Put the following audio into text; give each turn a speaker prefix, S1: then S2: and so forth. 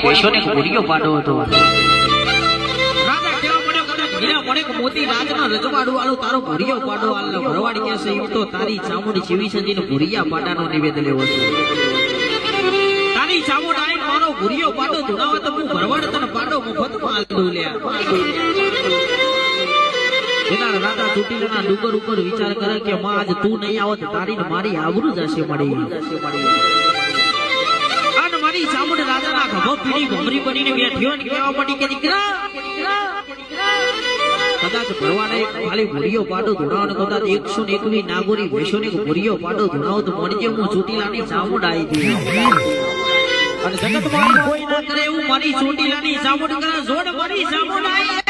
S1: ભેંસોને ઘોડીઓ પાડો હતો
S2: રાજા કેવા પડ્યો કદાચ હીરા પડે કે મોતી રાજના રજવાડું વાળો તારો ઘોડીઓ પાડો આલો ભરવાડ કે છે એમ તો તારી ચામુંડી શિવી સજીને ઘોડિયા પાડાનો નિવેદ લેવો છે તારી ચામુંડ આઈ મારો ઘોડિયો પાડો ધુણાવે તો હું ભરવાડ તને પાડો મફતમાં આલું લ્યા એના રાજા ચોટીલાના ડુંગર ઉપર વિચાર કરે કે માં આજ તું નહીં આવત તારી ને મારી આબરૂ જશે મળી અને મારી ચામુંડ રાજાના ખભો પીડી ભમરી બનીને બેઠ્યો ને કહેવા પડી કે દીકરા કદાચ ભરવાને ખાલી ઘોડીઓ પાડો ધોણાવ ને કદાચ 121 નાગોરી ભેંસોને ઘોડીઓ પાડો ધોણાવ તો મળજે હું ચોટીલાની ચામુંડ આવી હતી અને જગતમાં કોઈ ના કરે એવું મારી ચોટીલાની ચામુંડ કરે જોડ મારી ચામુંડ આવી